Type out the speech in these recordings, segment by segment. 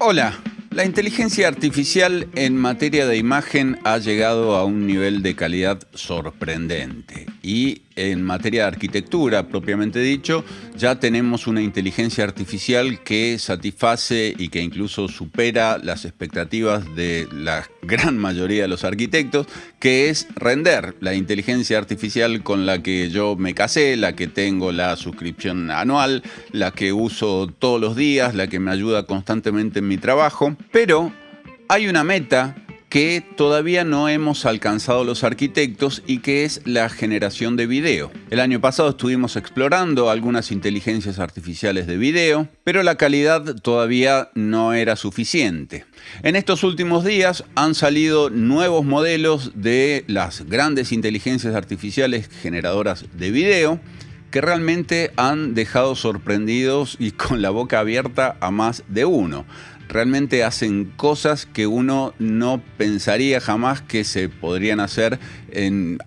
Hola, la inteligencia artificial en materia de imagen ha llegado a un nivel de calidad sorprendente. Y en materia de arquitectura, propiamente dicho, ya tenemos una inteligencia artificial que satisface y que incluso supera las expectativas de la gran mayoría de los arquitectos, que es Render, la inteligencia artificial con la que yo me casé, la que tengo la suscripción anual, la que uso todos los días, la que me ayuda constantemente en mi trabajo. Pero hay una meta que todavía no hemos alcanzado los arquitectos y que es la generación de video. El año pasado estuvimos explorando algunas inteligencias artificiales de video, pero la calidad todavía no era suficiente. En estos últimos días han salido nuevos modelos de las grandes inteligencias artificiales generadoras de video que realmente han dejado sorprendidos y con la boca abierta a más de uno. Realmente hacen cosas que uno no pensaría jamás que se podrían hacer en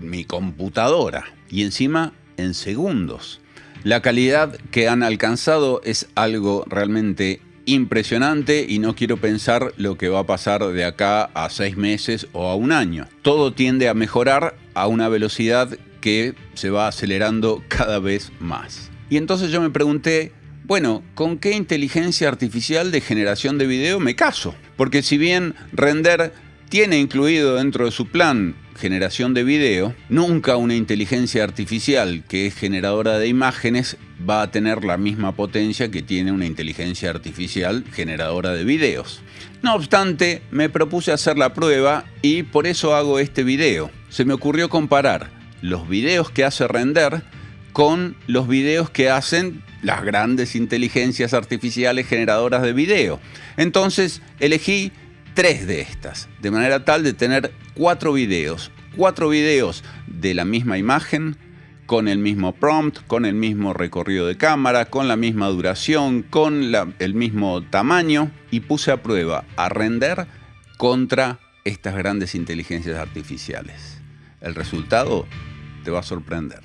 mi computadora. Y encima en segundos. La calidad que han alcanzado es algo realmente impresionante y no quiero pensar lo que va a pasar de acá a 6 meses o a un año. Todo tiende a mejorar a una velocidad que se va acelerando cada vez más. Y entonces yo me pregunté, bueno, ¿con qué inteligencia artificial de generación de video me caso? Porque si bien Render tiene incluido dentro de su plan generación de video, nunca una inteligencia artificial que es generadora de imágenes va a tener la misma potencia que tiene una inteligencia artificial generadora de videos. No obstante, me propuse hacer la prueba y por eso hago este video. Se me ocurrió comparar los videos que hace Render con los videos que hacen las grandes inteligencias artificiales generadoras de video. Entonces elegí 3 de estas, de manera tal de tener 4 videos de la misma imagen, con el mismo prompt, con el mismo recorrido de cámara, con la misma duración, con el mismo tamaño, y puse a prueba a Render contra estas grandes inteligencias artificiales. El resultado te va a sorprender.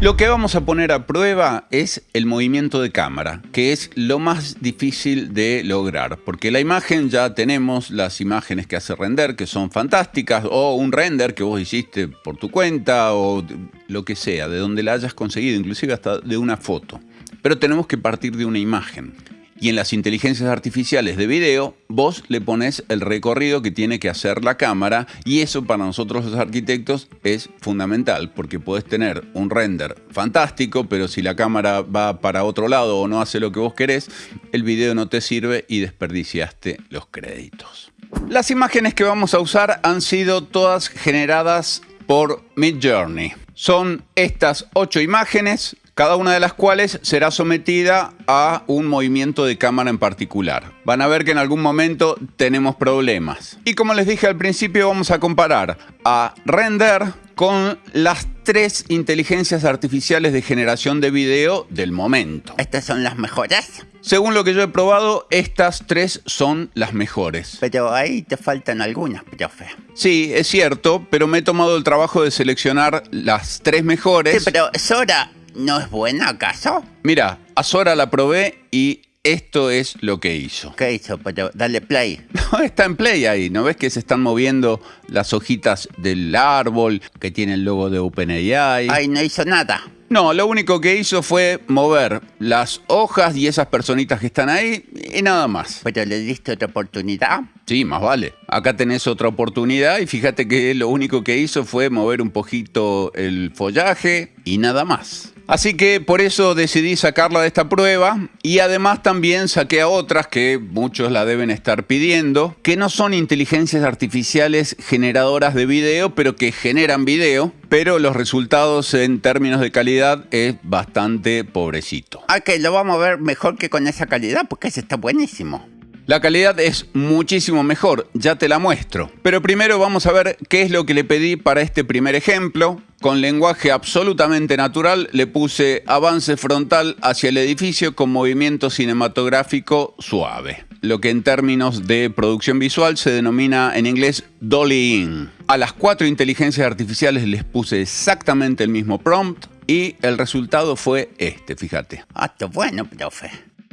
Lo que vamos a poner a prueba es el movimiento de cámara, que es lo más difícil de lograr, porque la imagen ya tenemos las imágenes que hace Render, que son fantásticas, o un render que vos hiciste por tu cuenta, o lo que sea, de donde la hayas conseguido, inclusive hasta de una foto. Pero tenemos que partir de una imagen. Y en las inteligencias artificiales de video, vos le pones el recorrido que tiene que hacer la cámara y eso para nosotros los arquitectos es fundamental porque podés tener un render fantástico, pero si la cámara va para otro lado o no hace lo que vos querés, el video no te sirve y desperdiciaste los créditos. Las imágenes que vamos a usar han sido todas generadas por Midjourney. Son estas 8 imágenes, cada una de las cuales será sometida a un movimiento de cámara en particular. Van a ver que en algún momento tenemos problemas. Y como les dije al principio, vamos a comparar a Render con las 3 inteligencias artificiales de generación de video del momento. ¿Estas son las mejores? Según lo que yo he probado, estas 3 son las mejores. Pero ahí te faltan algunas, profe. Sí, es cierto, pero me he tomado el trabajo de seleccionar las 3 mejores. Sí, pero Sora ¿no es buena acaso? Mira, a Sora la probé y esto es lo que hizo. ¿Qué hizo? Pero dale play. No, está en play ahí. ¿No ves que se están moviendo las hojitas del árbol que tiene el logo de OpenAI? Ay, no hizo nada. No, lo único que hizo fue mover las hojas y esas personitas que están ahí y nada más. ¿Pero le diste otra oportunidad? Sí, más vale. Acá tenés otra oportunidad y fíjate que lo único que hizo fue mover un poquito el follaje y nada más. Así que por eso decidí sacarla de esta prueba y además también saqué a otras que muchos la deben estar pidiendo, que no son inteligencias artificiales generadoras de video, pero que generan video, pero los resultados en términos de calidad es bastante pobrecito. Ah, que lo vamos a ver mejor que con esa calidad, porque ese está buenísimo. La calidad es muchísimo mejor, ya te la muestro. Pero primero vamos a ver qué es lo que le pedí para este primer ejemplo. Con lenguaje absolutamente natural le puse avance frontal hacia el edificio con movimiento cinematográfico suave. lo que en términos de producción visual se denomina en inglés dollying. A las 4 inteligencias artificiales les puse exactamente el mismo prompt y el resultado fue este, fíjate. Ah, está bueno, profe.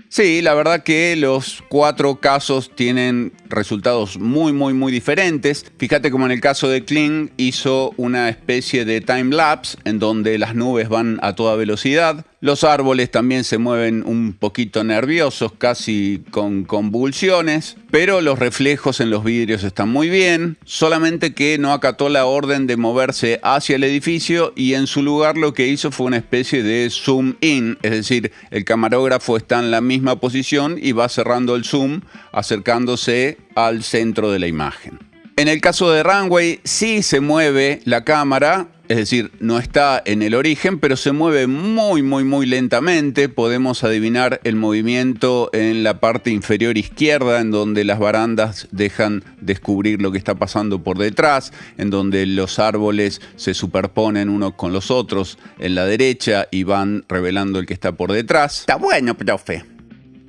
Sí, la verdad que los 4 casos tienen resultados muy diferentes. Fíjate como en el caso de Kling hizo una especie de time-lapse en donde las nubes van a toda velocidad. Los árboles también se mueven un poquito nerviosos, casi con convulsiones, pero los reflejos en los vidrios están muy bien, solamente que no acató la orden de moverse hacia el edificio y en su lugar lo que hizo fue una especie de zoom in, es decir, el camarógrafo está en la misma posición y va cerrando el zoom, acercándose al centro de la imagen. En el caso de Runway sí se mueve la cámara, es decir, no está en el origen, pero se mueve muy lentamente. Podemos adivinar el movimiento en la parte inferior izquierda, en donde las barandas dejan descubrir lo que está pasando por detrás, en donde los árboles se superponen unos con los otros en la derecha y van revelando el que está por detrás. Está bueno, profe.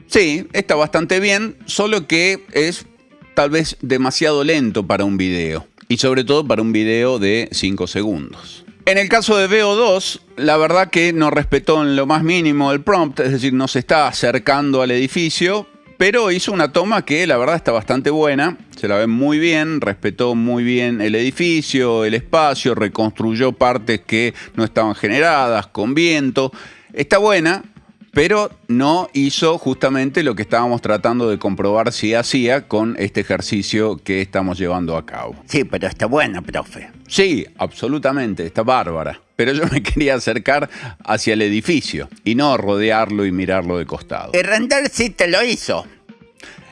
Sí, está bastante bien, solo que es tal vez demasiado lento para un video. Y sobre todo para un video de 5 segundos. En el caso de VO2, la verdad que no respetó en lo más mínimo el prompt, es decir, no se está acercando al edificio, pero hizo una toma que la verdad está bastante buena, se la ve muy bien, respetó muy bien el edificio, el espacio, reconstruyó partes que no estaban generadas, con viento, está buena. Pero no hizo justamente lo que estábamos tratando de comprobar si hacía con este ejercicio que estamos llevando a cabo. Sí, pero está buena, profe. Sí, absolutamente, está bárbara. Pero yo me quería acercar hacia el edificio y no rodearlo y mirarlo de costado. Y Render sí te lo hizo.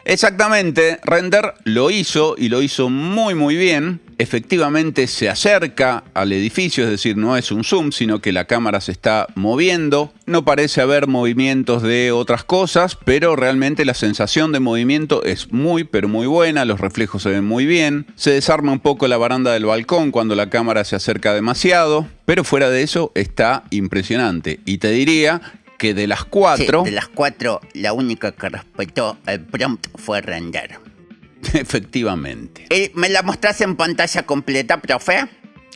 Exactamente, Render lo hizo y lo hizo muy bien. Efectivamente se acerca al edificio, es decir, no es un zoom, sino que la cámara se está moviendo. No parece haber movimientos de otras cosas, pero realmente la sensación de movimiento es muy buena, los reflejos se ven muy bien. Se desarma un poco la baranda del balcón cuando la cámara se acerca demasiado, pero fuera de eso está impresionante. Y te diría que de las 4... Sí, de las 4, la única que respetó el prompt fue Render. Efectivamente. ¿Y me la mostrás en pantalla completa, profe?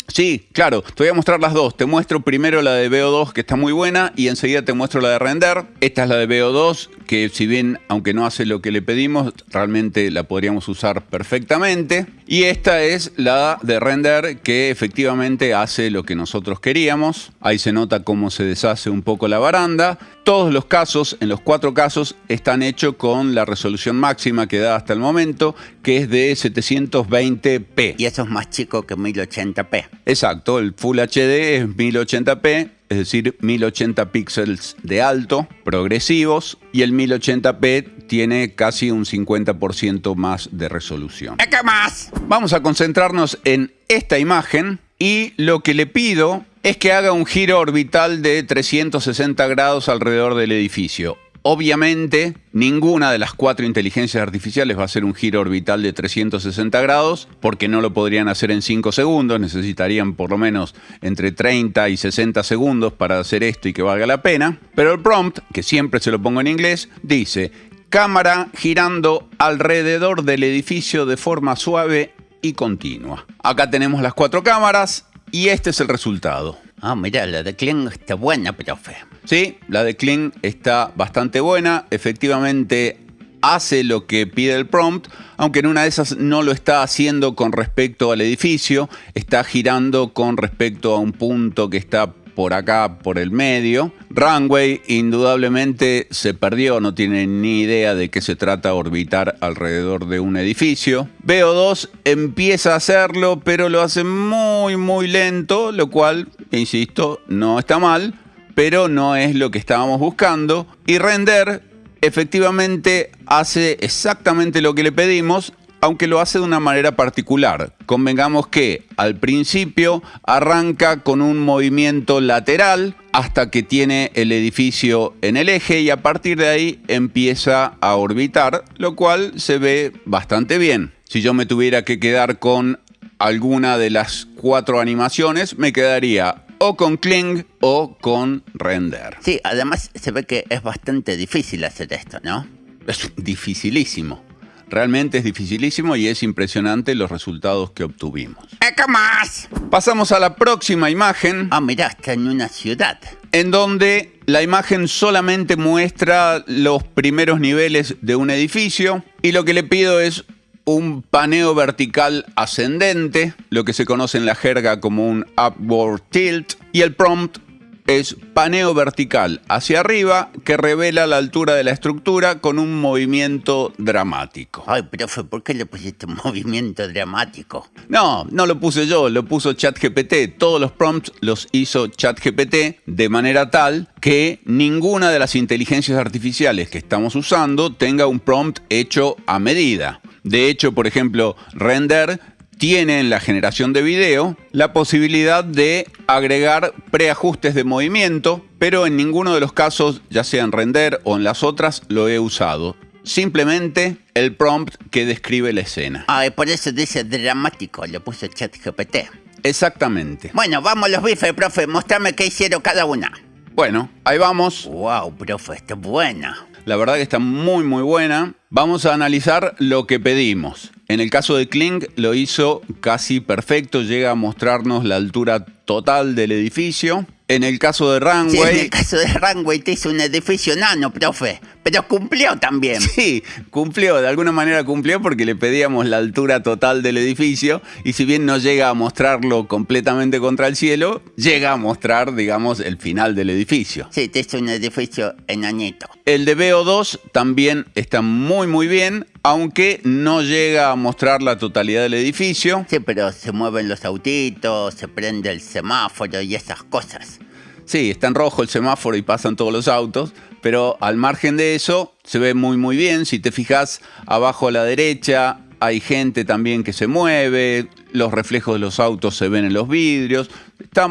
Sí, claro, te voy a mostrar las dos. Te muestro primero la de VO2, que está muy buena, y enseguida te muestro la de Render. Esta es la de VO2, que si bien, aunque no hace lo que le pedimos, realmente la podríamos usar perfectamente. Y esta es la de Render, que efectivamente hace lo que nosotros queríamos. Ahí se nota cómo se deshace un poco la baranda. Todos los casos, en los 4 casos, están hechos con la resolución máxima que da hasta el momento, que es de 720p. Y eso es más chico que 1080p. Exacto, el Full HD es 1080p, es decir, 1080 píxeles de alto, progresivos, y el 1080p tiene casi un 50% más de resolución. ¿Qué más? Vamos a concentrarnos en esta imagen y lo que le pido es que haga un giro orbital de 360 grados alrededor del edificio. Obviamente, ninguna de las 4 inteligencias artificiales va a hacer un giro orbital de 360 grados porque no lo podrían hacer en 5 segundos. Necesitarían por lo menos entre 30 y 60 segundos para hacer esto y que valga la pena. Pero el prompt, que siempre se lo pongo en inglés, dice: cámara girando alrededor del edificio de forma suave y continua. Acá tenemos las 4 cámaras y este es el resultado. Ah, mira, la de Kling está buena, profe. Sí, la de Kling está bastante buena. Efectivamente hace lo que pide el prompt, aunque en una de esas no lo está haciendo con respecto al edificio, está girando con respecto a un punto que está por acá, por el medio. Runway indudablemente se perdió, no tiene ni idea de qué se trata orbitar alrededor de un edificio. VO2 empieza a hacerlo, pero lo hace muy lento, lo cual, insisto, no está mal, pero no es lo que estábamos buscando. Y Render efectivamente hace exactamente lo que le pedimos, aunque lo hace de una manera particular. Convengamos que al principio arranca con un movimiento lateral hasta que tiene el edificio en el eje y a partir de ahí empieza a orbitar, lo cual se ve bastante bien. Si yo me tuviera que quedar con alguna de las 4 animaciones, me quedaría o con Kling o con Render. Sí, además se ve que es bastante difícil hacer esto, ¿no? Es dificilísimo. Realmente es dificilísimo y es impresionante los resultados que obtuvimos. ¿Qué más? Pasamos a la próxima imagen. Ah, mirá, está en una ciudad. En donde la imagen solamente muestra los primeros niveles de un edificio y lo que le pido es un paneo vertical ascendente, lo que se conoce en la jerga como un upward tilt, y el prompt es paneo vertical hacia arriba que revela la altura de la estructura con un movimiento dramático. Ay, profe, ¿por qué le pusiste un movimiento dramático? No lo puse yo, lo puso ChatGPT. Todos los prompts los hizo ChatGPT de manera tal que ninguna de las inteligencias artificiales que estamos usando tenga un prompt hecho a medida. De hecho, por ejemplo, Render tiene en la generación de video la posibilidad de agregar preajustes de movimiento, pero en ninguno de los casos, ya sea en Render o en las otras, lo he usado. Simplemente el prompt que describe la escena. Ay, por eso dice dramático, lo puso ChatGPT. Exactamente. Bueno, vamos los bifes, profe, mostrame qué hicieron cada una. Bueno, ahí vamos. Wow, profe, está buena. La verdad que está muy muy buena. Vamos a analizar lo que pedimos. En el caso de Kling lo hizo casi perfecto, llega a mostrarnos la altura total del edificio. En el caso de Runway... Sí, en el caso de Runway te hizo un edificio nano, profe, pero cumplió también. Sí, cumplió, de alguna manera cumplió porque le pedíamos la altura total del edificio y si bien no llega a mostrarlo completamente contra el cielo, llega a mostrar, digamos, el final del edificio. Sí, te hizo un edificio enanito. El de VO2 también está muy bien, aunque no llega a mostrar la totalidad del edificio. Sí, pero se mueven los autitos, se prende el semáforo y esas cosas. Sí, está en rojo el semáforo y pasan todos los autos, pero al margen de eso se ve muy bien. Si te fijas abajo a la derecha hay gente también que se mueve, los reflejos de los autos se ven en los vidrios. Está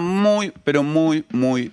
pero muy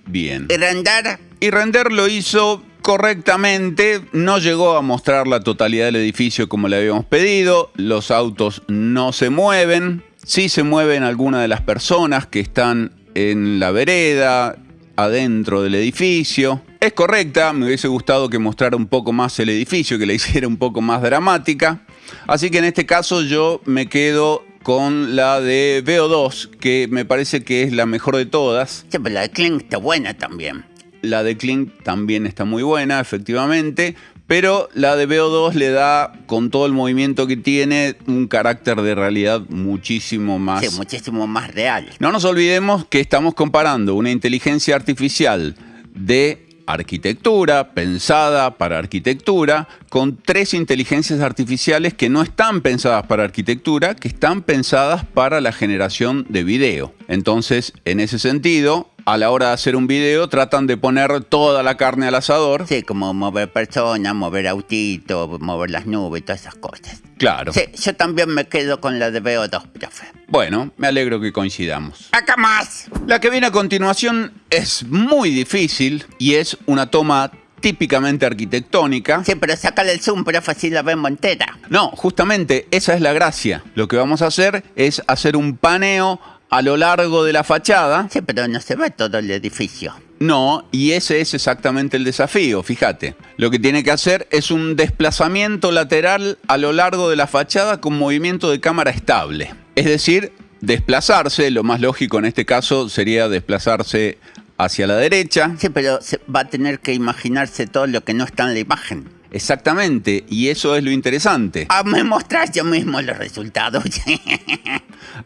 bien. ¿Y Render? Y Render lo hizo correctamente, no llegó a mostrar la totalidad del edificio como le habíamos pedido, los autos no se mueven, sí se mueven algunas de las personas que están en la vereda, adentro del edificio. Es correcta, me hubiese gustado que mostrara un poco más el edificio, que la hiciera un poco más dramática, así que en este caso yo me quedo con la de VO2, que me parece que es la mejor de todas. Sí, pero la de Kling está buena también. La de Kling también está muy buena, efectivamente, pero la de VO2 le da, con todo el movimiento que tiene, un carácter de realidad muchísimo más... Sí, muchísimo más real. No nos olvidemos que estamos comparando una inteligencia artificial de arquitectura, pensada para arquitectura, con 3 inteligencias artificiales que no están pensadas para arquitectura, que están pensadas para la generación de video. Entonces, en ese sentido, a la hora de hacer un video, tratan de poner toda la carne al asador. Sí, como mover personas, mover autitos, mover las nubes, todas esas cosas. Claro. Sí, yo también me quedo con la de VO2, profe. Bueno, me alegro que coincidamos. ¡Acá más! La que viene a continuación es muy difícil y es una toma típicamente arquitectónica. Sí, pero sácale el zoom, profe, así la vemos entera. No, justamente esa es la gracia. Lo que vamos a hacer es hacer un paneo a lo largo de la fachada. Sí, pero no se ve todo el edificio. No, y ese es exactamente el desafío, fíjate. Lo que tiene que hacer es un desplazamiento lateral a lo largo de la fachada con movimiento de cámara estable. Es decir, desplazarse, lo más lógico en este caso sería desplazarse hacia la derecha. Sí, pero va a tener que imaginarse todo lo que no está en la imagen. Exactamente, y eso es lo interesante. Ah, me mostrás yo mismo los resultados.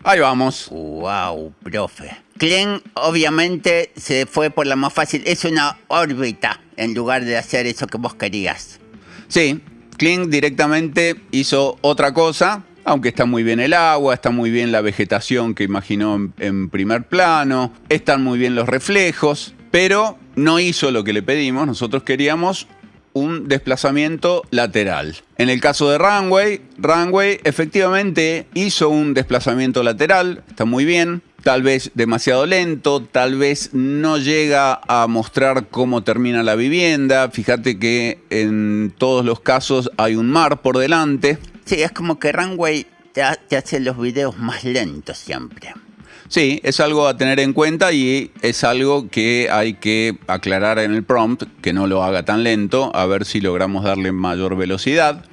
Ahí vamos. Wow, profe. Kling obviamente se fue por la más fácil. Es una órbita en lugar de hacer eso que vos querías. Sí, Kling directamente hizo otra cosa, aunque está muy bien el agua, está muy bien la vegetación que imaginó en primer plano, están muy bien los reflejos, pero no hizo lo que le pedimos. Nosotros queríamos un desplazamiento lateral. En el caso de Runway efectivamente hizo un desplazamiento lateral, está muy bien, tal vez demasiado lento, tal vez no llega a mostrar cómo termina la vivienda. Fíjate que en todos los casos hay un mar por delante. Sí, es como que Runway te hace los videos más lentos siempre. Sí, es algo a tener en cuenta y es algo que hay que aclarar en el prompt, que no lo haga tan lento, a ver si logramos darle mayor velocidad.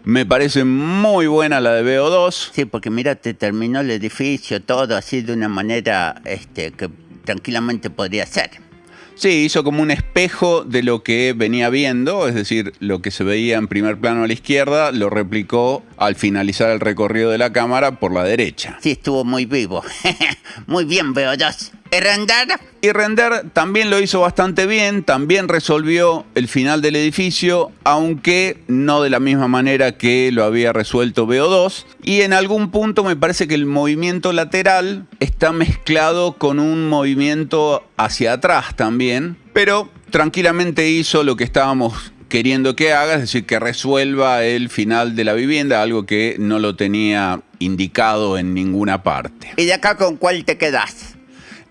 Me parece muy buena la de VO2. Sí, porque mira, te terminó el edificio, todo así de una manera que tranquilamente podría ser. Sí, hizo como un espejo de lo que venía viendo, es decir, lo que se veía en primer plano a la izquierda, lo replicó al finalizar el recorrido de la cámara por la derecha. Sí, estuvo muy vivo. Muy bien, VO2. ¿Y render? Y render también lo hizo bastante bien, también resolvió el final del edificio, aunque no de la misma manera que lo había resuelto VO2. Y en algún punto me parece que el movimiento lateral está mezclado con un movimiento hacia atrás también, pero tranquilamente hizo lo que estábamos queriendo que haga, es decir, que resuelva el final de la vivienda, algo que no lo tenía indicado en ninguna parte. ¿Y de acá con cuál te quedás?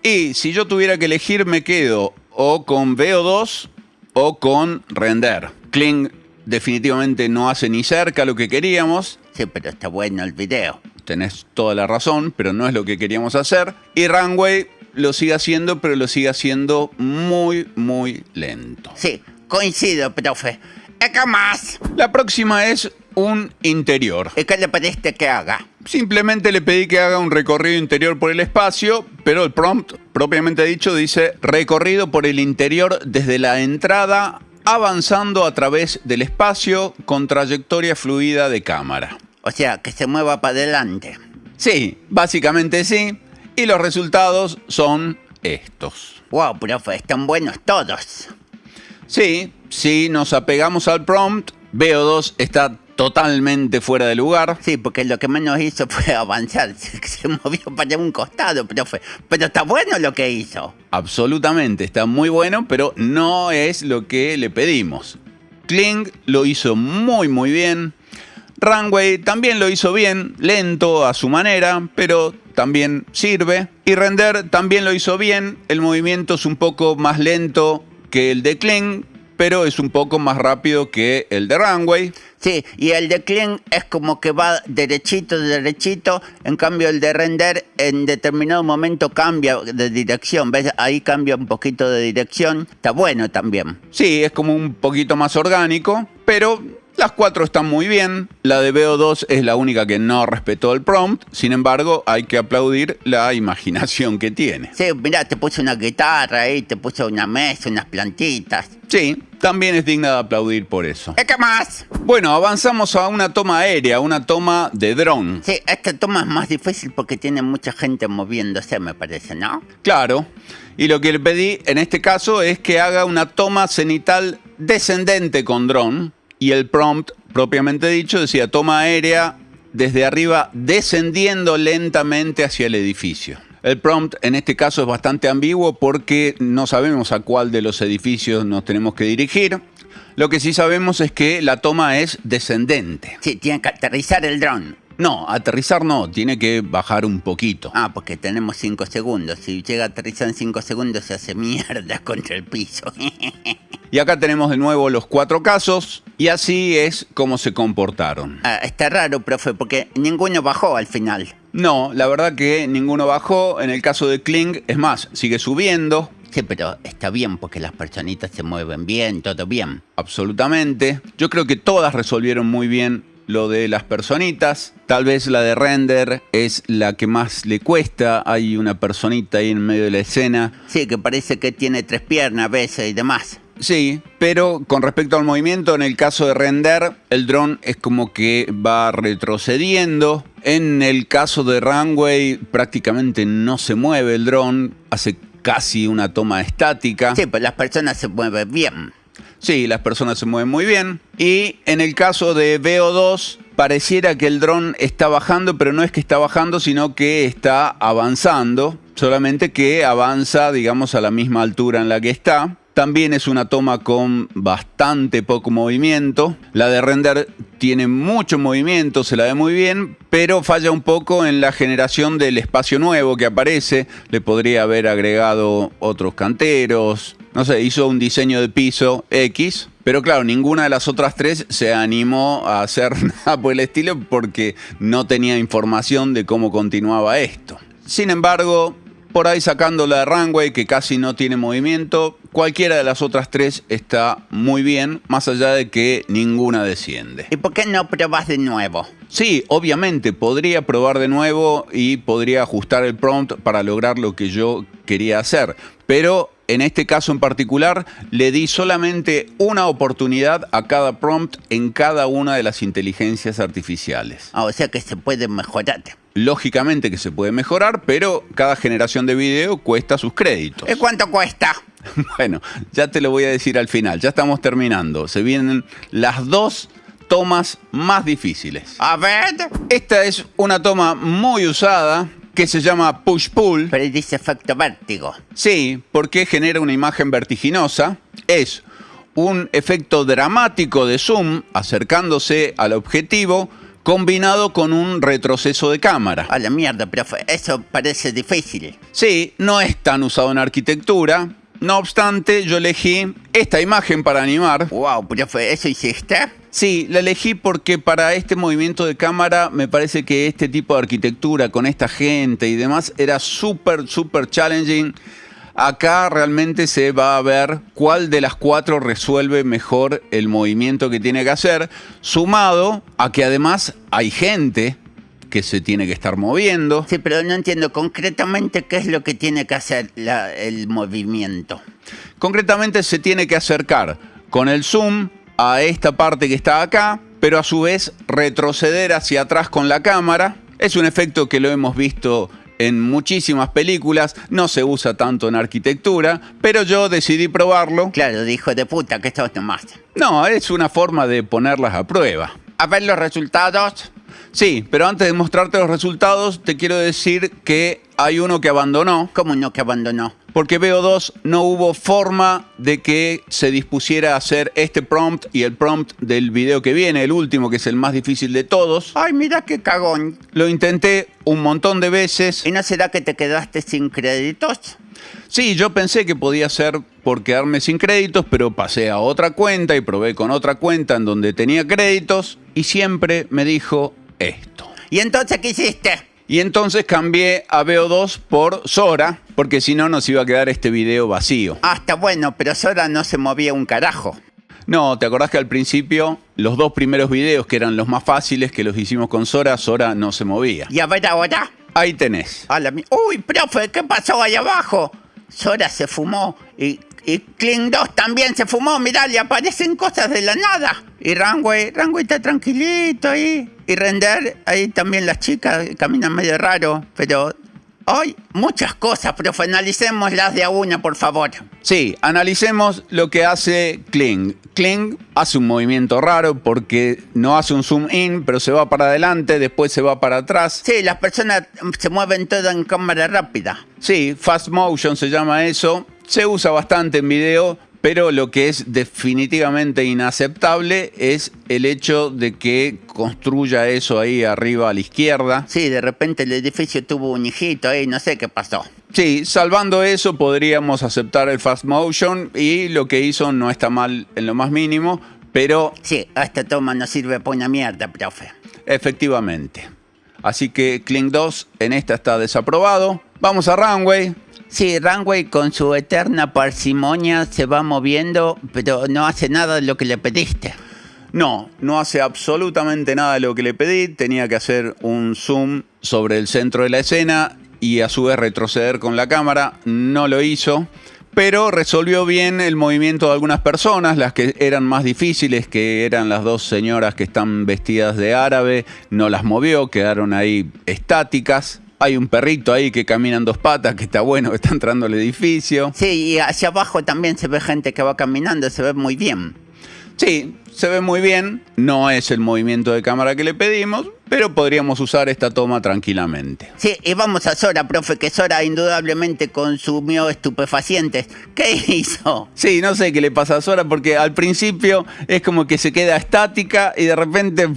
Y si yo tuviera que elegir, me quedo o con VO2 o con render. Kling definitivamente no hace ni cerca lo que queríamos. Sí, pero está bueno el video. Tenés toda la razón, pero no es lo que queríamos hacer. Y Runway lo sigue haciendo, pero lo sigue haciendo muy, muy lento. Sí, coincido, profe. ¿Qué más? La próxima es un interior. ¿Y qué le pediste que haga? Simplemente le pedí que haga un recorrido interior por el espacio, pero el prompt, propiamente dicho, dice recorrido por el interior desde la entrada, avanzando a través del espacio con trayectoria fluida de cámara. O sea, que se mueva para adelante. Sí, básicamente sí. Y los resultados son estos. Wow, profe, están buenos todos. Sí, si nos apegamos al prompt, VO2 está totalmente fuera de lugar. Sí, porque lo que menos hizo fue avanzar. Se movió para un costado, profe. Pero está bueno lo que hizo. Absolutamente, está muy bueno, pero no es lo que le pedimos. Kling lo hizo muy, muy bien. Runway también lo hizo bien, lento a su manera, pero también sirve. Y Render también lo hizo bien. El movimiento es un poco más lento que el de Kling, pero es un poco más rápido que el de Runway. Sí, y el de Kling es como que va derechito, derechito. En cambio, el de Render en determinado momento cambia de dirección. ¿Ves? Ahí cambia un poquito de dirección. Está bueno también. Sí, es como un poquito más orgánico, pero las cuatro están muy bien. La de VO2 es la única que no respetó el prompt. Sin embargo, hay que aplaudir la imaginación que tiene. Sí, mirá, te puse una guitarra ahí, te puse una mesa, unas plantitas. Sí, también es digna de aplaudir por eso. ¿Qué más? Bueno, avanzamos a una toma aérea, una toma de dron. Sí, esta toma es más difícil porque tiene mucha gente moviéndose, me parece, ¿no? Claro. Y lo que le pedí en este caso es que haga una toma cenital descendente con dron. Y el prompt, propiamente dicho, decía toma aérea desde arriba descendiendo lentamente hacia el edificio. El prompt en este caso es bastante ambiguo porque no sabemos a cuál de los edificios nos tenemos que dirigir. Lo que sí sabemos es que la toma es descendente. Sí, tiene que aterrizar el dron. No, aterrizar no, tiene que bajar un poquito. Ah, porque tenemos 5 segundos. Si llega a aterrizar en 5 segundos se hace mierda contra el piso. Y acá tenemos de nuevo los 4 casos y así es como se comportaron. Ah, está raro, profe, porque ninguno bajó al final. No, la verdad que ninguno bajó. En el caso de Kling, es más, sigue subiendo. Sí, pero está bien porque las personitas se mueven bien, todo bien. Absolutamente. Yo creo que todas resolvieron muy bien lo de las personitas. Tal vez la de Render es la que más le cuesta. Hay una personita ahí en medio de la escena. Sí, que parece que tiene 3 piernas a veces y demás. Sí, pero con respecto al movimiento, en el caso de Render, el dron es como que va retrocediendo. En el caso de Runway, prácticamente no se mueve el dron, hace casi una toma estática. Sí, pero las personas se mueven bien. Sí, las personas se mueven muy bien. Y en el caso de VO2, pareciera que el dron está bajando, pero no es que está bajando, sino que está avanzando. Solamente que avanza, digamos, a la misma altura en la que está. También es una toma con bastante poco movimiento. La de Render tiene mucho movimiento, se la ve muy bien, pero falla un poco en la generación del espacio nuevo que aparece. Le podría haber agregado otros canteros. No sé, hizo un diseño de piso X. Pero claro, ninguna de las otras 3 se animó a hacer nada por el estilo porque no tenía información de cómo continuaba esto. Sin embargo, por ahí sacando la de Runway, que casi no tiene movimiento, cualquiera de las otras tres está muy bien, más allá de que ninguna desciende. ¿Y por qué no probás de nuevo? Sí, obviamente, podría probar de nuevo y podría ajustar el prompt para lograr lo que yo quería hacer, pero en este caso en particular le di solamente una oportunidad a cada prompt en cada una de las inteligencias artificiales. O sea que se puede mejorar. Lógicamente que se puede mejorar, pero cada generación de video cuesta sus créditos. ¿Y cuánto cuesta? Bueno, ya te lo voy a decir al final, ya estamos terminando. Se vienen las dos tomas más difíciles. A ver. Esta es una toma muy usada que se llama push-pull. Pero dice efecto vértigo. Sí, porque genera una imagen vertiginosa. Es un efecto dramático de zoom acercándose al objetivo, combinado con un retroceso de cámara. A la mierda, profe, eso parece difícil. Sí, no es tan usado en arquitectura. No obstante, yo elegí esta imagen para animar. Wow, profe, ¿eso hiciste? Sí, la elegí porque para este movimiento de cámara me parece que este tipo de arquitectura con esta gente y demás era súper challenging. Acá realmente se va a ver cuál de las cuatro resuelve mejor el movimiento que tiene que hacer, sumado a que además hay gente que se tiene que estar moviendo. Sí, pero no entiendo concretamente qué es lo que tiene que hacer el movimiento. Concretamente se tiene que acercar con el zoom a esta parte que está acá, pero a su vez retroceder hacia atrás con la cámara. Es un efecto que lo hemos visto en muchísimas películas, no se usa tanto en arquitectura, pero yo decidí probarlo. Claro, hijo de puta, que esto nomás. No, es una forma de ponerlas a prueba. A ver los resultados. Sí, pero antes de mostrarte los resultados, te quiero decir que hay uno que abandonó. ¿Cómo no que abandonó? Porque VO2 no hubo forma de que se dispusiera a hacer este prompt y el prompt del video que viene, el último, que es el más difícil de todos. Ay, mira qué cagón. Lo intenté un montón de veces. ¿Y no será que te quedaste sin créditos? Sí, yo pensé que podía ser por quedarme sin créditos, pero pasé a otra cuenta y probé con otra cuenta en donde tenía créditos y siempre me dijo esto. ¿Y entonces qué hiciste? Y entonces cambié a VO2 por Sora, porque si no nos iba a quedar este video vacío. Ah, está bueno, pero Sora no se movía un carajo. No, ¿te acordás que al principio los dos primeros videos, que eran los más fáciles, que los hicimos con Sora, Sora no se movía? ¿Y a ver ahora? Ahí tenés. Uy, profe, ¿qué pasó ahí abajo? Sora se fumó y Kling 2 también se fumó, mirá, le aparecen cosas de la nada. Y Runway está tranquilito ahí. Y Render, ahí también las chicas caminan medio raro, pero hoy muchas cosas, profe, analicémoslas de a una, por favor. Sí, analicemos lo que hace Kling. Kling hace un movimiento raro porque no hace un zoom in, pero se va para adelante, después se va para atrás. Sí, las personas se mueven todas en cámara rápida. Sí, fast motion se llama eso. Se usa bastante en video, pero lo que es definitivamente inaceptable es el hecho de que construya eso ahí arriba a la izquierda. Sí, de repente el edificio tuvo un hijito ahí, no sé qué pasó. Sí, salvando eso podríamos aceptar el fast motion y lo que hizo no está mal en lo más mínimo, pero... Sí, esta toma no sirve para una mierda, profe. Efectivamente. Así que Kling 2 en esta está desaprobado. Vamos a Runway. Sí, Runway con su eterna parsimonia se va moviendo, pero no hace nada de lo que le pediste. No hace absolutamente nada de lo que le pedí. Tenía que hacer un zoom sobre el centro de la escena y a su vez retroceder con la cámara. No lo hizo, pero resolvió bien el movimiento de algunas personas, las que eran más difíciles, que eran las dos señoras que están vestidas de árabe. No las movió, quedaron ahí estáticas. Hay un perrito ahí que camina en dos patas, que está bueno, que está entrando al edificio. Sí, y hacia abajo también se ve gente que va caminando, se ve muy bien. Sí, se ve muy bien. No es el movimiento de cámara que le pedimos, pero podríamos usar esta toma tranquilamente. Sí, y vamos a Sora, profe, que Sora indudablemente consumió estupefacientes. ¿Qué hizo? Sí, no sé qué le pasa a Sora, porque al principio es como que se queda estática y de repente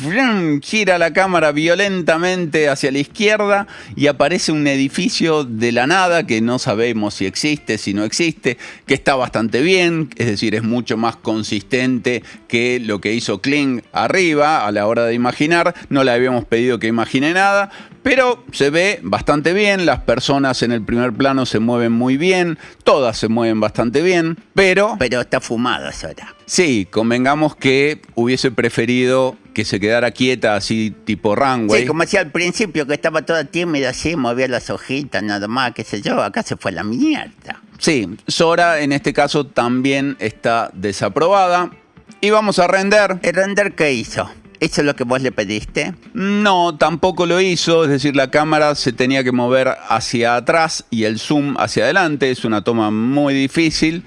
gira la cámara violentamente hacia la izquierda y aparece un edificio de la nada que no sabemos si existe, si no existe, que está bastante bien, es decir, es mucho más consistente que lo que hizo Kling arriba a la hora de imaginar. No le habíamos pedido que imagine nada, Pero se ve bastante bien, las personas en el primer plano se mueven muy bien, todas se mueven bastante bien, pero Está fumado, Sora. sí, convengamos que hubiese preferido que se quedara quieta así tipo Runway. Sí, como decía al principio, que estaba toda tímida así, movía las hojitas, nada más, qué sé yo, acá se fue a la mierda. Sí, Sora en este caso también está desaprobada. Y vamos a render. ¿El render qué hizo? ¿Eso es lo que vos le pediste? No, tampoco lo hizo, es decir, la cámara se tenía que mover hacia atrás y el zoom hacia adelante. Es una toma muy difícil,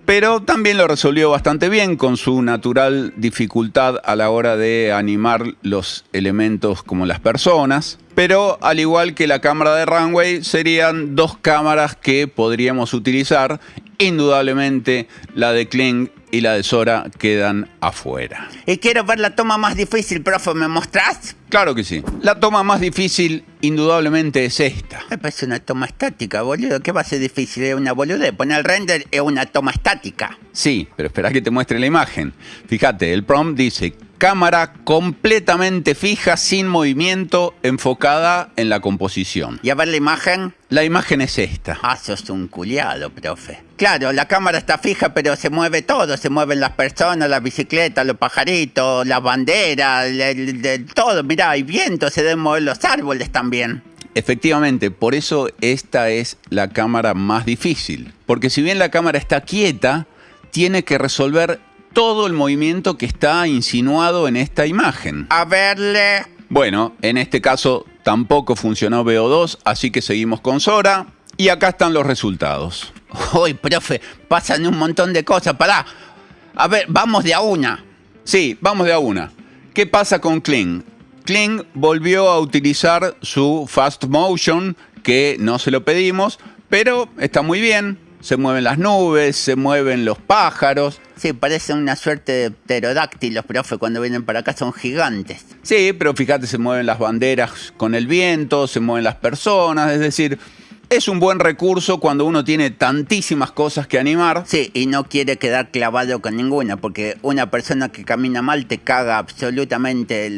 pero también lo resolvió bastante bien con su natural dificultad a la hora de animar los elementos como las personas. Pero al igual que la cámara de Runway, serían dos cámaras que podríamos utilizar. Indudablemente la de Kling y la de Sora quedan afuera. Y quiero ver la toma más difícil, profe, ¿me mostrás? Claro que sí. La toma más difícil indudablemente es esta. Me parece una toma estática, boludo. ¿Qué va a ser difícil? Es una boludez. Poner el render es una toma estática. Sí, pero espera que te muestre la imagen. Fíjate, el prompt dice cámara completamente fija, sin movimiento, enfocada en la composición. ¿Y a ver la imagen? La imagen es esta. Ah, sos un culiado, profe. Claro, la cámara está fija, pero se mueve todo. Se mueven las personas, las bicicletas, los pajaritos, las banderas, todo. Mirá, hay viento, se deben mover los árboles también. Efectivamente, por eso esta es la cámara más difícil. Porque si bien la cámara está quieta, tiene que resolver todo el movimiento que está insinuado en esta imagen. A verle. Bueno, en este caso tampoco funcionó VO2, así que seguimos con Sora. Y acá están los resultados. Uy, profe, pasan un montón de cosas. Pará. A ver, vamos de a una. Sí, vamos de a una. ¿Qué pasa con Kling? Kling volvió a utilizar su Fast Motion, que no se lo pedimos, pero está muy bien. Se mueven las nubes, se mueven los pájaros. Sí, parecen una suerte de pterodáctilos, profe, cuando vienen para acá son gigantes. Sí, pero fíjate, se mueven las banderas con el viento, se mueven las personas, es decir, es un buen recurso cuando uno tiene tantísimas cosas que animar. Sí, y no quiere quedar clavado con ninguna, porque una persona que camina mal te caga absolutamente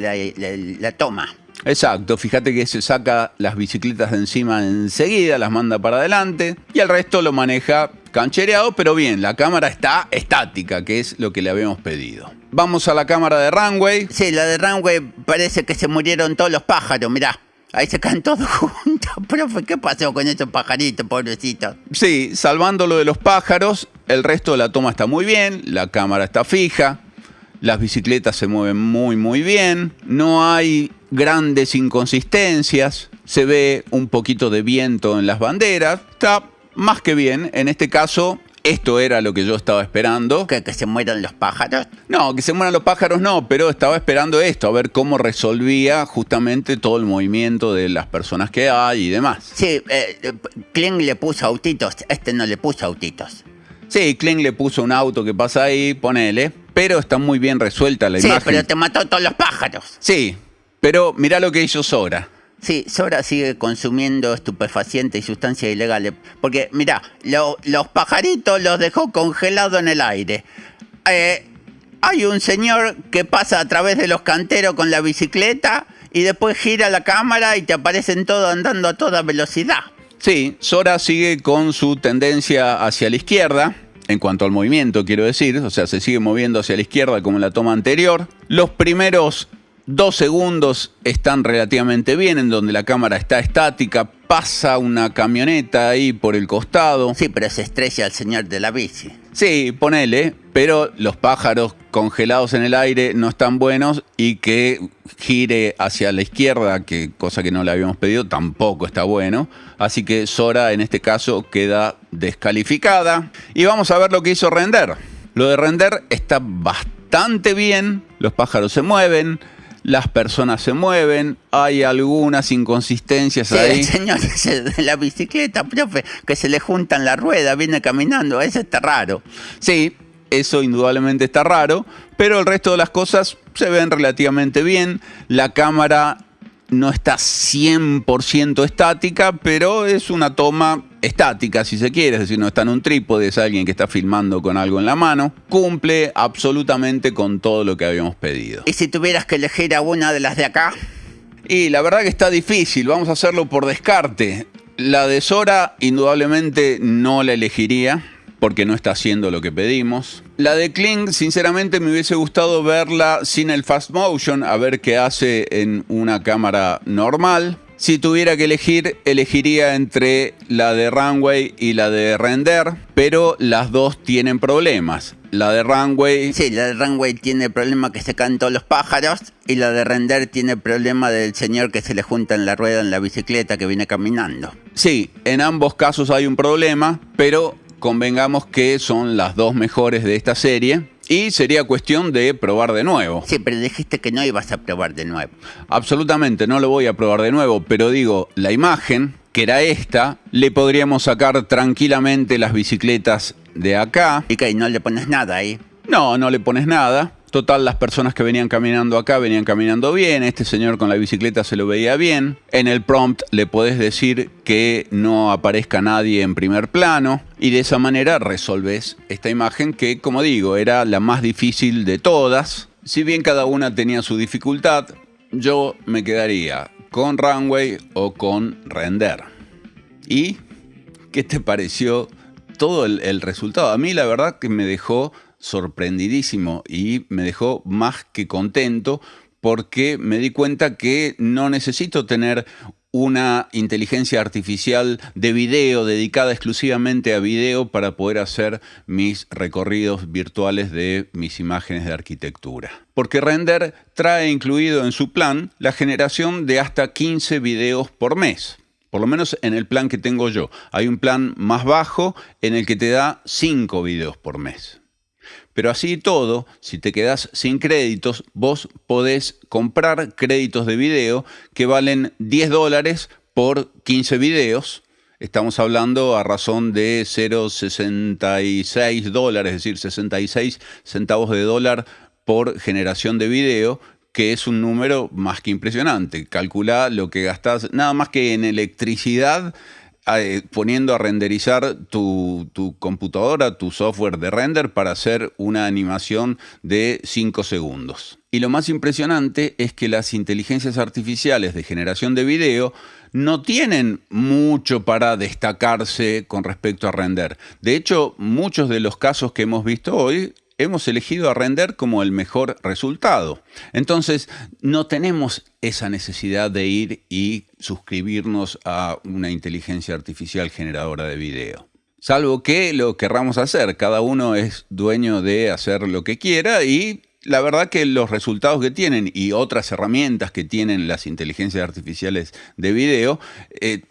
la toma. Exacto, fíjate que se saca las bicicletas de encima enseguida, las manda para adelante y el resto lo maneja canchereado, pero bien, la cámara está estática, que es lo que le habíamos pedido. Vamos a la cámara de Runway. Sí, la de Runway parece que se murieron todos los pájaros, mirá. Ahí se caen todos juntos. Profe, ¿qué pasó con esos pajaritos, pobrecitos? Sí, salvando lo de los pájaros, el resto de la toma está muy bien, la cámara está fija, las bicicletas se mueven muy bien, no hay grandes inconsistencias, se ve un poquito de viento en las banderas, está más que bien. En este caso, esto era lo que yo estaba esperando. ¿Que se mueran los pájaros? No, que se mueran los pájaros no, pero estaba esperando esto, a ver cómo resolvía justamente todo el movimiento de las personas que hay y demás. Sí, Kling le puso autitos, este no le puso autitos. Sí, Kling le puso un auto que pasa ahí, ponele, pero está muy bien resuelta la imagen. Sí, pero te mató todos los pájaros. Sí, pero mirá lo que hizo Sora. Sí, Sora sigue consumiendo estupefacientes y sustancias ilegales. Porque, mirá, los pajaritos los dejó congelados en el aire. Hay un señor que pasa a través de los canteros con la bicicleta y después gira la cámara y te aparecen todos andando a toda velocidad. Sí, Sora sigue con su tendencia hacia la izquierda, en cuanto al movimiento, quiero decir. O sea, se sigue moviendo hacia la izquierda como en la toma anterior. Los primeros 2 segundos están relativamente bien, en donde la cámara está estática, pasa una camioneta ahí por el costado. Sí, pero se estrella el señor de la bici. Sí, ponele, pero los pájaros congelados en el aire no están buenos y que gire hacia la izquierda, que cosa que no le habíamos pedido, tampoco está bueno. Así que Sora en este caso queda descalificada. Y vamos a ver lo que hizo Render. Lo de Render está bastante bien, los pájaros se mueven, las personas se mueven, hay algunas inconsistencias Sí, ahí. el señor ese de la bicicleta, profe, que se le juntan las ruedas, viene caminando, eso está raro. Sí, eso indudablemente está raro, pero el resto de las cosas se ven relativamente bien. La cámara no está 100% estática, pero es una toma estática, si se quiere, es decir, no está en un trípode, es alguien que está filmando con algo en la mano. Cumple absolutamente con todo lo que habíamos pedido. ¿Y si tuvieras que elegir a una de las de acá? Y la verdad que está difícil, vamos a hacerlo por descarte. La de Sora indudablemente no la elegiría porque no está haciendo lo que pedimos. La de Kling, sinceramente me hubiese gustado verla sin el fast motion, a ver qué hace en una cámara normal. Si tuviera que elegir, elegiría entre la de Runway y la de Render, pero las dos tienen problemas. La de Runway... Sí, la de Runway tiene el problema que se caen todos los pájaros y la de Render tiene el problema del señor que se le junta en la rueda en la bicicleta que viene caminando. Sí, en ambos casos hay un problema, pero convengamos que son las dos mejores de esta serie y sería cuestión de probar de nuevo. Sí, pero dijiste que no ibas a probar de nuevo. Absolutamente, no lo voy a probar de nuevo, pero digo, la imagen, que era esta, le podríamos sacar tranquilamente las bicicletas de acá. ¿Y qué? ¿No le pones nada ahí? No, no le pones nada. Total, las personas que venían caminando acá venían caminando bien. Este señor con la bicicleta se lo veía bien. En el prompt le podés decir que no aparezca nadie en primer plano. Y de esa manera resolvés esta imagen que, como digo, era la más difícil de todas. Si bien cada una tenía su dificultad, yo me quedaría con Runway o con Render. ¿Y qué te pareció todo el resultado? A mí la verdad que me dejó sorprendidísimo y me dejó más que contento porque me di cuenta que no necesito tener una inteligencia artificial de video dedicada exclusivamente a video para poder hacer mis recorridos virtuales de mis imágenes de arquitectura. Porque Render trae incluido en su plan la generación de hasta 15 videos por mes. Por lo menos en el plan que tengo yo. Hay un plan más bajo en el que te da 5 videos por mes. Pero así todo, si te quedás sin créditos, vos podés comprar créditos de video que valen $10 por 15 videos. Estamos hablando a razón de 0,66 es decir, 66 centavos de dólar por generación de video, que es un número más que impresionante. Calculá lo que gastás, nada más que en electricidad, poniendo a renderizar tu computadora, tu software de render para hacer una animación de 5 segundos. Y lo más impresionante es que las inteligencias artificiales de generación de video no tienen mucho para destacarse con respecto a Render. De hecho, muchos de los casos que hemos visto hoy hemos elegido a Render como el mejor resultado. Entonces, no tenemos esa necesidad de ir y suscribirnos a una inteligencia artificial generadora de video. Salvo que lo querramos hacer. Cada uno es dueño de hacer lo que quiera y la verdad que los resultados que tienen y otras herramientas que tienen las inteligencias artificiales de video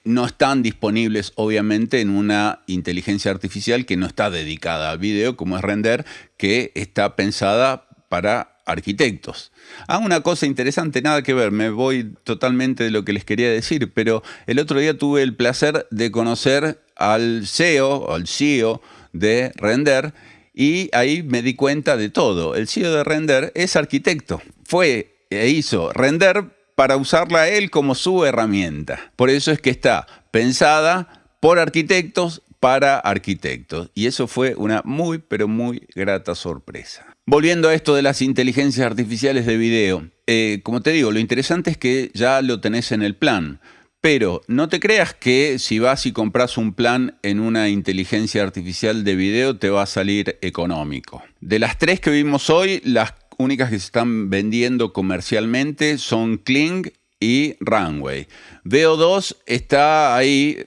no están disponibles obviamente en una inteligencia artificial que no está dedicada al video como es Render, que está pensada para arquitectos. Una cosa interesante, nada que ver, me voy totalmente de lo que les quería decir, pero el otro día tuve el placer de conocer al CEO de Render. Y ahí me di cuenta de todo. El CEO de Render es arquitecto. Fue e hizo Render para usarla él como su herramienta. Por eso es que está pensada por arquitectos para arquitectos. Y eso fue una muy, pero muy grata sorpresa. Volviendo a esto de las inteligencias artificiales de video. Como te digo, lo interesante es que ya lo tenés en el plan. Pero no te creas que si vas y compras un plan en una inteligencia artificial de video te va a salir económico. De las 3 que vimos hoy, las únicas que se están vendiendo comercialmente son Kling y Runway. VO2 está ahí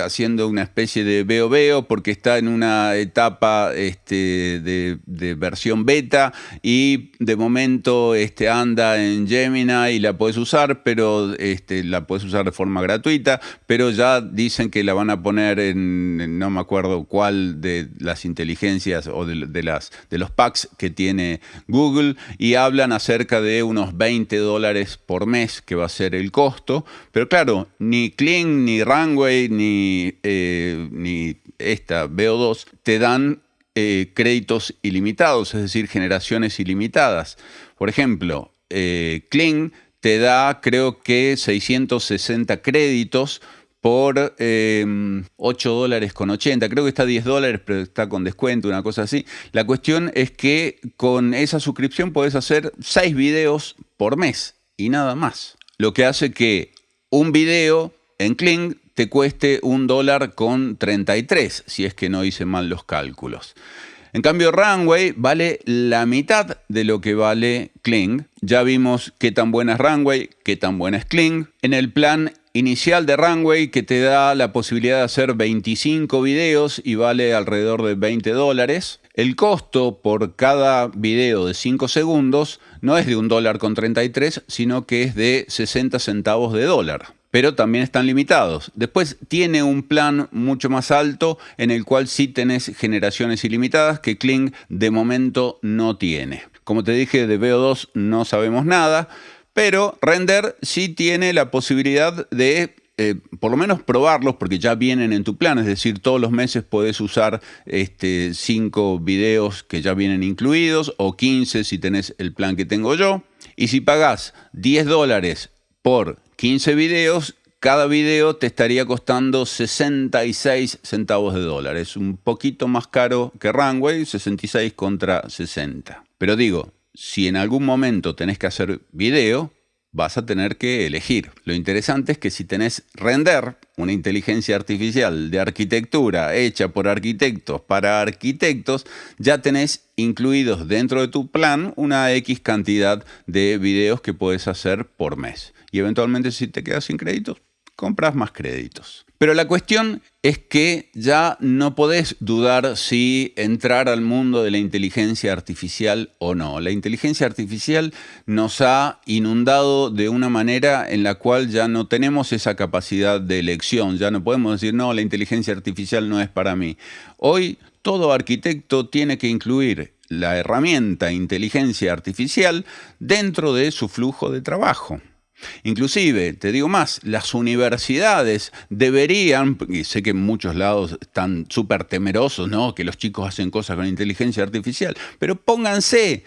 haciendo una especie de veo porque está en una etapa de versión beta y de momento anda en Gemini y la puedes usar, pero la puedes usar de forma gratuita, pero ya dicen que la van a poner en no me acuerdo cuál de las inteligencias o de los packs que tiene Google y hablan acerca de unos $20 por mes que va a ser el costo, pero claro, ni Kling, ni Runway, ni esta VO2 te dan créditos ilimitados, es decir, generaciones ilimitadas. Por ejemplo, Kling te da creo que 660 créditos por $8,80. Creo que está $10, pero está con descuento, una cosa así. La cuestión es que con esa suscripción podés hacer 6 videos por mes y nada más. lo que hace que un video en Kling te cueste $1.33, si es que no hice mal los cálculos. En cambio, Runway vale la mitad de lo que vale Kling. Ya vimos qué tan buena es Runway, qué tan buena es Kling. En el plan inicial de Runway, que te da la posibilidad de hacer 25 videos y vale alrededor de $20, el costo por cada video de 5 segundos no es de $1.33, sino que es de 60 centavos de dólar. Pero también están limitados. Después tiene un plan mucho más alto en el cual sí tenés generaciones ilimitadas que Kling de momento no tiene. Como te dije, de VO2 no sabemos nada, pero Render sí tiene la posibilidad de por lo menos probarlos, porque ya vienen en tu plan, es decir, todos los meses podés usar 5 videos que ya vienen incluidos, o 15 si tenés el plan que tengo yo. Y si pagás $10 por 15 videos, cada video te estaría costando 66 centavos de dólar. Es un poquito más caro que Runway, 66 contra 60. Pero digo, si en algún momento tenés que hacer video, vas a tener que elegir. Lo interesante es que si tenés Render, una inteligencia artificial de arquitectura hecha por arquitectos para arquitectos, ya tenés incluidos dentro de tu plan una X cantidad de videos que puedes hacer por mes. Y eventualmente, si te quedas sin créditos, compras más créditos. Pero la cuestión es que ya no podés dudar si entrar al mundo de la inteligencia artificial o no. La inteligencia artificial nos ha inundado de una manera en la cual ya no tenemos esa capacidad de elección. Ya no podemos decir, no, la inteligencia artificial no es para mí. Hoy todo arquitecto tiene que incluir la herramienta inteligencia artificial dentro de su flujo de trabajo. Inclusive, te digo más, las universidades deberían, y sé que en muchos lados están súper temerosos, ¿no?, que los chicos hacen cosas con inteligencia artificial, pero pónganse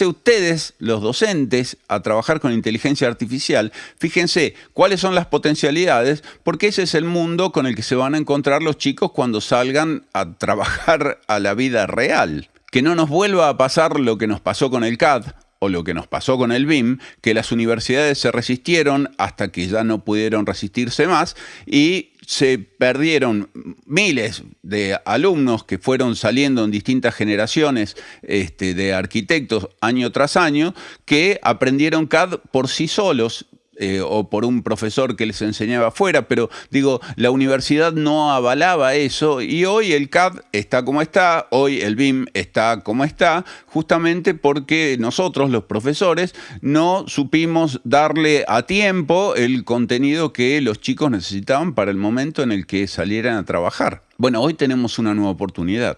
ustedes, los docentes, a trabajar con inteligencia artificial. Fíjense cuáles son las potencialidades, porque ese es el mundo con el que se van a encontrar los chicos cuando salgan a trabajar a la vida real. Que no nos vuelva a pasar lo que nos pasó con el CAD, o lo que nos pasó con el BIM, que las universidades se resistieron hasta que ya no pudieron resistirse más y se perdieron miles de alumnos que fueron saliendo en distintas generaciones de arquitectos año tras año, que aprendieron CAD por sí solos, o por un profesor que les enseñaba afuera, pero digo, la universidad no avalaba eso y hoy el CAD está como está, hoy el BIM está como está, justamente porque nosotros, los profesores, no supimos darle a tiempo el contenido que los chicos necesitaban para el momento en el que salieran a trabajar. Bueno, hoy tenemos una nueva oportunidad,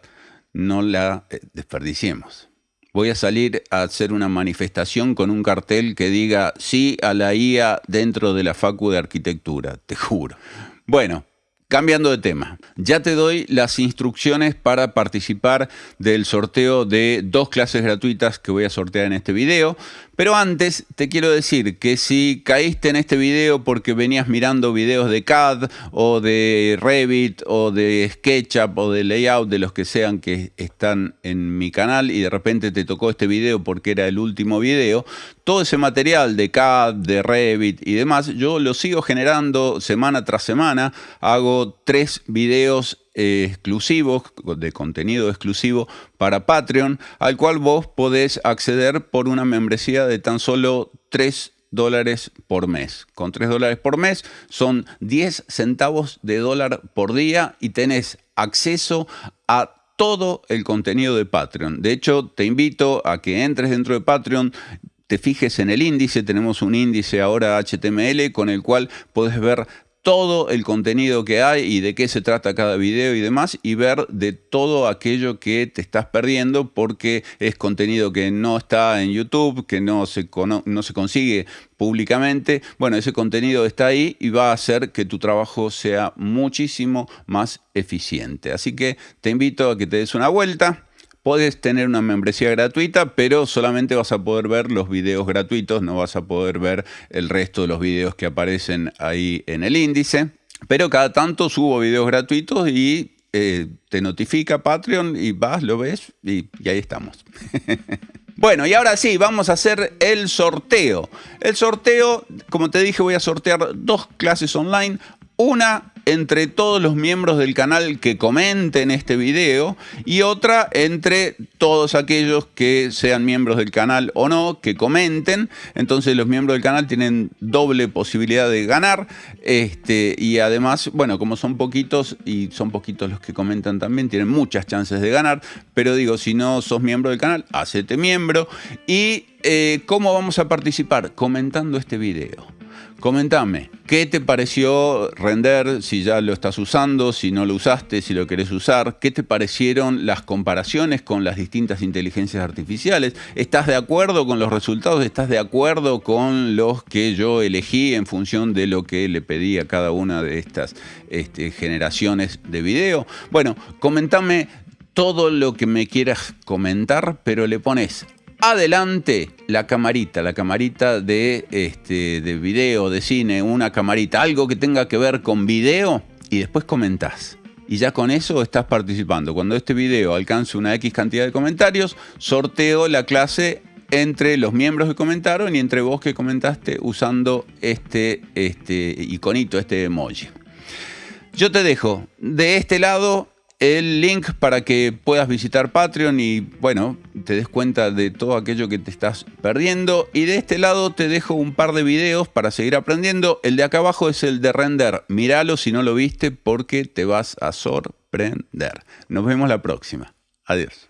no la desperdiciemos. Voy a salir a hacer una manifestación con un cartel que diga sí a la IA dentro de la Facu de Arquitectura, te juro. Bueno, cambiando de tema, ya te doy las instrucciones para participar del sorteo de 2 clases gratuitas que voy a sortear en este video. Pero antes te quiero decir que si caíste en este video porque venías mirando videos de CAD o de Revit o de SketchUp o de Layout, de los que sean que están en mi canal, y de repente te tocó este video porque era el último video, todo ese material de CAD, de Revit y demás, yo lo sigo generando semana tras semana. Hago 3 videos exclusivos, de contenido exclusivo para Patreon, al cual vos podés acceder por una membresía de tan solo $3 por mes. Con $3 por mes son 10 centavos de dólar por día y tenés acceso a todo el contenido de Patreon. De hecho, te invito a que entres dentro de Patreon, te fijes en el índice. Tenemos un índice ahora HTML con el cual podés ver todo el contenido que hay y de qué se trata cada video y demás, y ver de todo aquello que te estás perdiendo porque es contenido que no está en YouTube, que no se consigue públicamente. Bueno, ese contenido está ahí y va a hacer que tu trabajo sea muchísimo más eficiente. Así que te invito a que te des una vuelta. Puedes tener una membresía gratuita, pero solamente vas a poder ver los videos gratuitos, no vas a poder ver el resto de los videos que aparecen ahí en el índice. Pero cada tanto subo videos gratuitos y te notifica Patreon y vas, lo ves y ahí estamos. Bueno, y ahora sí, vamos a hacer el sorteo. El sorteo, como te dije, voy a sortear 2 clases online. Una entre todos los miembros del canal que comenten este video y otra entre todos aquellos que sean miembros del canal o no, que comenten. Entonces los miembros del canal tienen doble posibilidad de ganar. Y además, bueno, como son poquitos y son poquitos los que comentan también, tienen muchas chances de ganar. Pero digo, si no sos miembro del canal, hacete miembro. Y ¿cómo vamos a participar? Comentando este video. Comentame, ¿qué te pareció Render? Si ya lo estás usando, si no lo usaste, si lo querés usar. ¿Qué te parecieron las comparaciones con las distintas inteligencias artificiales? ¿Estás de acuerdo con los resultados? ¿Estás de acuerdo con los que yo elegí en función de lo que le pedí a cada una de estas generaciones de video? Bueno, comentame todo lo que me quieras comentar, pero le pones adelante la camarita de video, de cine, una camarita, algo que tenga que ver con video, y después comentás. Y ya con eso estás participando. Cuando este video alcance una X cantidad de comentarios, sorteo la clase entre los miembros que comentaron y entre vos que comentaste usando este iconito, este emoji. Yo te dejo de este lado el link para que puedas visitar Patreon y, bueno, te des cuenta de todo aquello que te estás perdiendo. Y de este lado te dejo un par de videos para seguir aprendiendo. El de acá abajo es el de Render. Míralo si no lo viste porque te vas a sorprender. Nos vemos la próxima. Adiós.